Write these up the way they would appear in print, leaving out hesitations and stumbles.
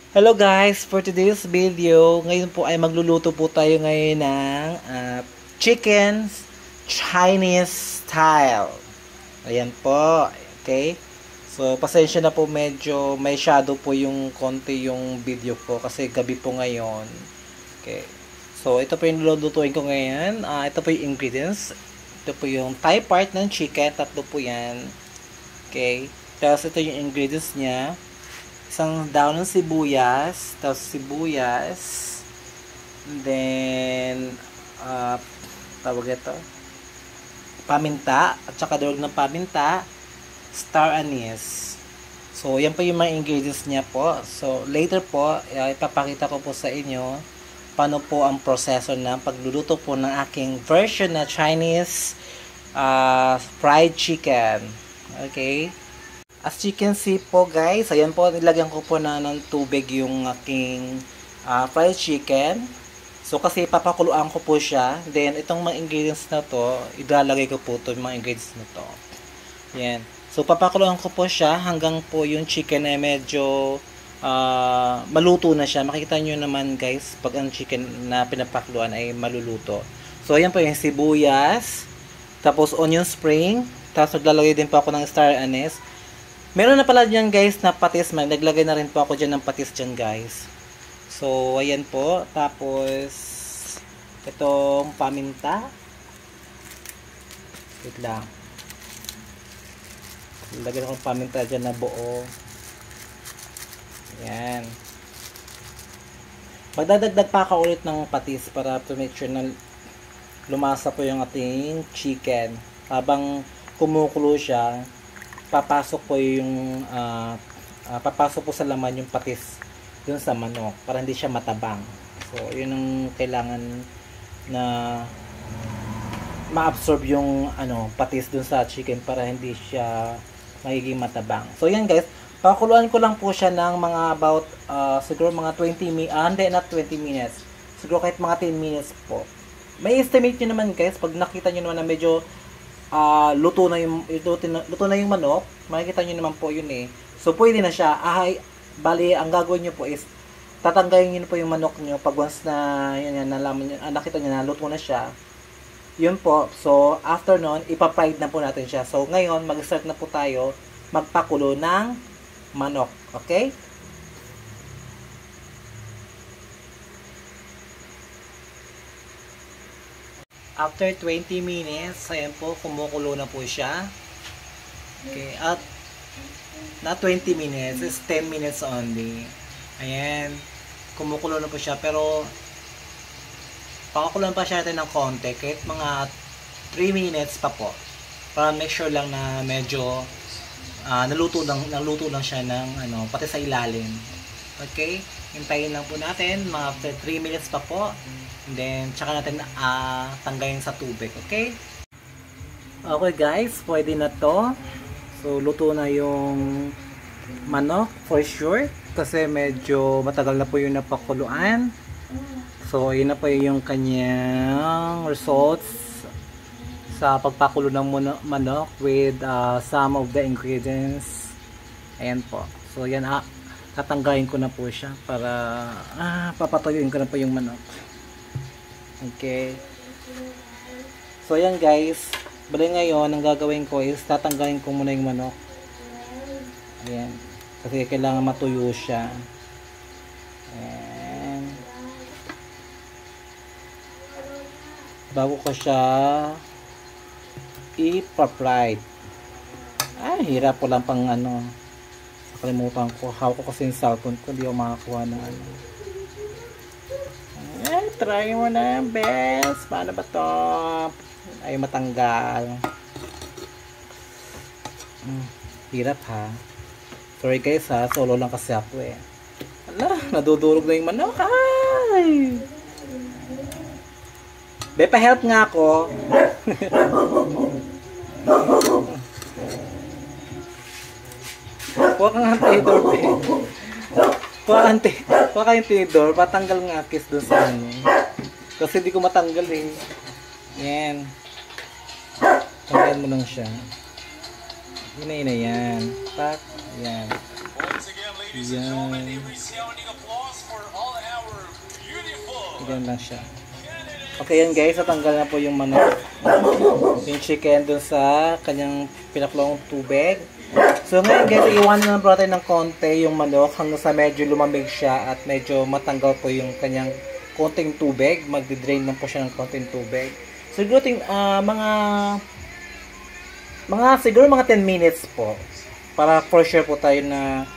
Hello guys, for today's video, ngayon po ay magluluto po tayo ngayon ng chicken Chinese style. Ayan po, okay? So, pasensya na po, medyo may shadow po yung konti yung video ko kasi gabi po ngayon. Okay. So, ito po yung lulutuin ko ngayon. Ito po yung ingredients. Ito po yung thigh part ng chicken, tatlo po yan. Okay. Tapos ito yung ingredients niya. Isang daon ng sibuyas, tapos sibuyas, and then tawag ito, paminta, at saka durog ng paminta, star anise. So, yan po yung mga ingredients niya po. So, later po, ipapakita ko po sa inyo paano po ang proseso ng pagluluto po ng aking version na Chinese fried chicken. Okay? As you can see po guys, ayan po, nilagyan ko po na ng tubig yung aking fried chicken. So kasi papakuluan ko po siya. Then itong mga ingredients na to, ilalagay ko po to yung mga ingredients na to. Yan. So papakuluan ko po siya hanggang po yung chicken ay medyo maluto na siya. Makikita nyo naman guys, pag ang chicken na pinapakuluan ay maluluto. So ayan po yung sibuyas, tapos onion spring, tapos naglalagay din po ako ng star anise. Meron na pala dyan guys na patis. Naglagay na rin po ako dyan ng patis dyan guys. So, ayan po. Tapos, itong paminta. Wait lang. Lagyan akong paminta dyan na buo. Ayan. Magdadagdag pa ako ulit ng patis para to make sure na lumasa po yung ating chicken. Habang kumukulo siya, papasok po yung papasok po sa laman yung patis dun sa manok para hindi siya matabang. So, yun ang kailangan na ma-absorb yung patis dun sa chicken para hindi siya magiging matabang. So, yan guys, pakuluan ko lang po siya ng mga about siguro mga 20 minutes, hindi, not 20 minutes. Siguro kahit mga 10 minutes po. May estimate nyo naman guys, pag nakita nyo naman na medyo luto na yung manok, makikita nyo naman po yun eh. So, pwede na siya. Bali, ang gagawin nyo po is, tatanggalin nyo po yung manok nyo pag once na, yun, nalaman nyo, nakita nyo na luto na siya. Yun po. So, after nun, ipa-fried na po natin siya. So, ngayon, mag-start na po tayo magpakulo ng manok. Okay? After 20 minutes, ayan po, kumukulo na po siya. Okay, at not 20 minutes, it's 10 minutes only. Ayan, kumukulo na po siya, pero pakakuloan pa siya natin ng konti, kahit mga 3 minutes pa po. Para make sure lang na medyo naluto lang siya ng pati sa ilalim. Okay, hintayin lang po natin, mga after 3 minutes pa po. And then, tsaka natin tanggalin sa tubig, okay? Okay guys, pwede na to. So, luto na yung manok, for sure. Kasi medyo matagal na po yung napakuluan. So, yun na po yung kanyang results sa pagpakulo ng manok with some of the ingredients. Ayan po. So, yan, tatanggalin ko na po siya para papatuyuin ko na po yung manok. Okay. So, ayan guys. Bali ngayon, ang gagawin ko is tatanggalin ko muna yung manok. Ayan. Kasi kailangan matuyo siya. Ayan. Bago ko siya ipa-fried. Hirap ko lang pang nakalimutan ko. Hawak ko kasi yung cellphone ko. Hindi ako makakuha ng try mo na best. Paano ba to? Ay matanggal. Hirap ha. Sorry guys ha. Solo lang kasi ako eh. Ala, nadudurog na yung manok. Ay! Be, pa-help nga ako. Huwag kang antidor, be. Huwag kang antidor. Patanggal nga kiss doon sa kasi di ko matanggal eh. Yan. Tanggal mo lang siya. Yun na yan. Tak. Yan. Yan. Yan lang siya. Okay yan guys, natanggal na po yung manok. Yung chicken dun sa kanyang pinaklong tubig. So ngayon guys, iwan na po natin ng konti yung manok hanggang sa medyo lumamig siya at medyo matanggal po yung kanyang konting tubig. Magdi-drain lang po siya ng konting tubig. Siguro siguro mga 10 minutes po para for sure po tayo na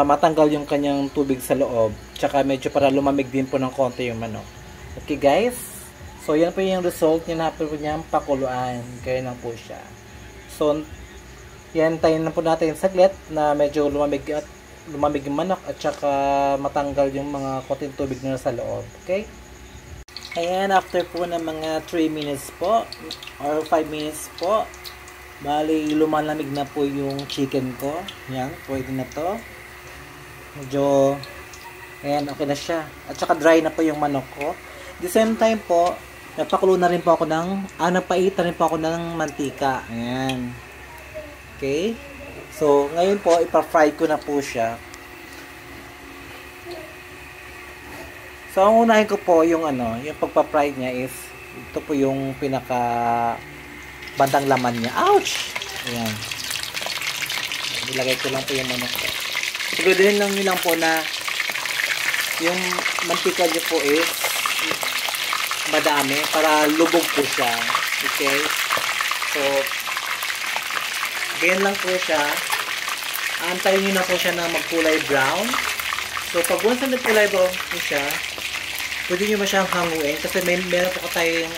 matanggal yung kanyang tubig sa loob. Tsaka medyo para lumamig din po ng konti yung manok. Okay guys? So yan po yung result niya na po niya pakuluan. Kaya na po siya. So yan, tayo na po natin saglit na medyo lumamig yung manok at saka matanggal yung mga konting tubig na sa loob. Okay? Ayan, after po ng mga 3 minutes po or 5 minutes po, bali lumalamig na po yung chicken ko. Yan, pwede na to. Medyo, ayan, okay na siya. At saka dry na po yung manok ko. At the same time po, napakulo na rin po ako napaitan rin po ako ng mantika. Ayan. Okay? So, ngayon po, ipa-fry ko na po siya. So, ang unahin ko po yung yung pagpa-fry niya is, ito po yung pinaka bandang laman niya. Ouch! Ayan. Ilagay ko lang po yung manok ko. Siguro din lang nyo lang po na yung mantika niyo po is madami para lubog po siya. Okay? So, ganyan lang po siya. Antayin nyo na po siya na magkulay brown. So, pag once na nagkulay brown po siya, pwede nyo masyang hanguin kasi meron po tayong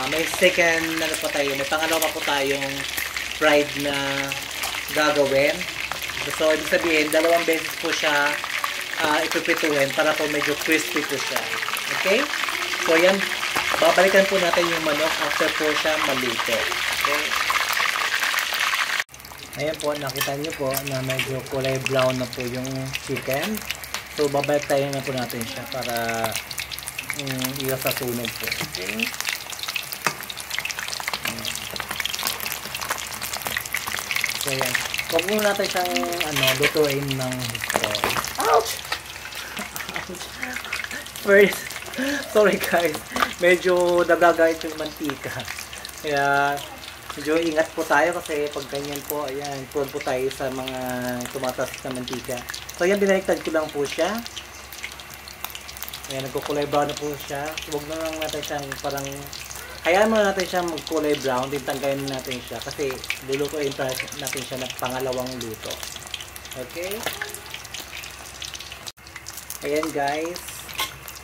may second may pangalawa po tayong fried na gagawin. So, ibig sabihin, dalawang beses po siya ipipituhin para po medyo crispy po siya. Okay? So, yan. Babalikan po natin yung manok after po siya maluto. Okay? Ayan po, nakita nyo po na medyo kulay brown na po yung chicken. So, babalik tayo na po natin siya para iwas sa sunog po. Okay? So, ayan. Huwag muna natin siyang lutuin ng gusto. Ouch! Ouch! First, sorry guys. Medyo nagagayat yung mantika. Kaya, medyo ingat po tayo kasi pag ganyan po, ayan, prone po tayo sa mga tumatas na mantika. So, ayan, binaliktad ko lang po siya. Ayan, nagkukulay brown na po siya. Huwag na lang natin siyang parang, hayaan muna natin siyang magkulay brown, din tanggalin natin siya kasi lulutuin natin siya ng pangalawang luto. Okay? Ayan guys,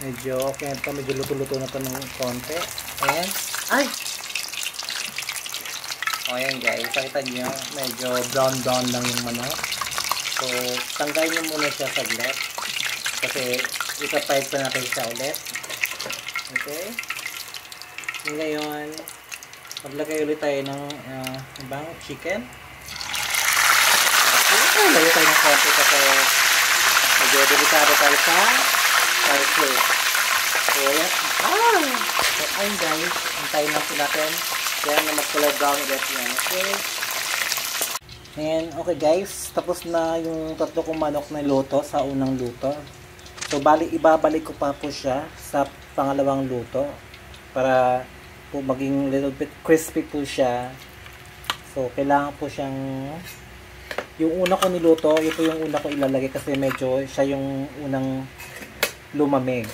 medyo okay na ito, medyo luto-luto na ito ng konti. Ayan. Ay! O ayan guys, pakita nyo, medyo brown-brown lang yung manok. So, tanggalin nyo muna siya saglit kasi ika-fried pa natin siya ulit. Okay? Ngayon, maglagay ulit tayo ng ibang chicken. Okay, lagay tayo ng konti kasi medyo delikado tayo sa spicy. So, ayan. So, ayun guys, antayin lang po natin. Kaya na mag-color brown ulit yan. Okay? Ayan, okay guys, tapos na yung tatlo kong manok na luto sa unang luto. So, ibabalik ko pa po siya sa pangalawang luto para po maging little bit crispy po siya. So, kailangan po siyang yung una ko niluto, yun po yung una ko ilalagay kasi medyo siya yung unang lumamig.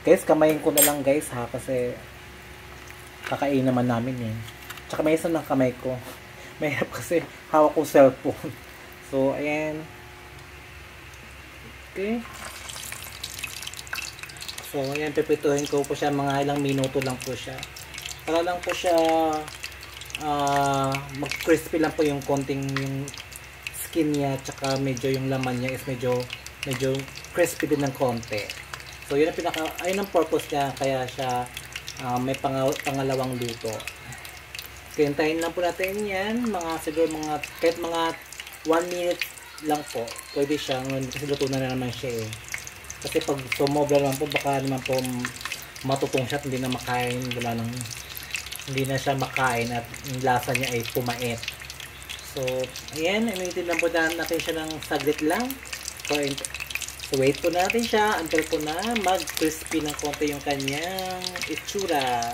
Guys, kamayin ko na lang guys ha kasi kakain naman namin eh. Tsaka may isa ng kamay ko. Mahirap kasi hawak ko cellphone. So, ayan. Okay. So, ayan, pipituhin ko po siya mga ilang minuto lang po siya. Para lang po siya mag-crispy lang po yung konting yung skin niya, tsaka medyo yung laman niya is medyo crispy din ng konti. So, yun ang ayun ang purpose niya, kaya siya may pangalawang luto. Hintayin lang po natin yan, kahit mga 1 minute lang po, pwede siya, kasi luto na naman siya eh. Kasi pag sumobra lang po, baka naman po matutong siya at hindi na makain, hindi na siya makain at yung lasa niya ay pumait. So, ayan, initin lang po natin siya ng saglit lang. So, wait po natin siya until po na mag-crispy ng konti yung kanyang itsura.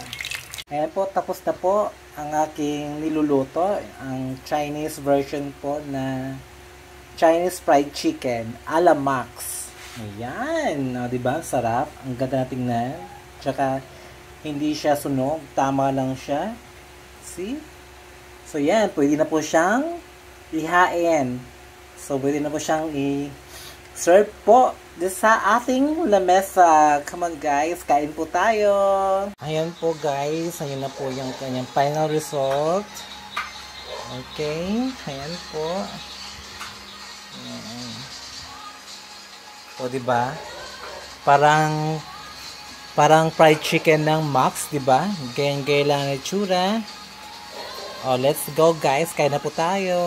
Ayan po, tapos na po ang aking niluluto. Ang Chinese version po na Chinese fried chicken a la Max. Ayan, o, diba? Sarap. Ang ganda na tingnan. Tsaka, hindi siya sunog. Tama lang siya. See? So, yan. Pwede na po siyang ihain. So, pwede na po siyang i-serve po sa ating lamesa. Come on guys, kain po tayo. Ayan po guys, ayan na po yung kanyang final result. Okay, ayan po. Ayan. O diba? Parang fried chicken ng Max, diba? Ganyan lang ang itsura. Oh, let's go guys, kain na po tayo.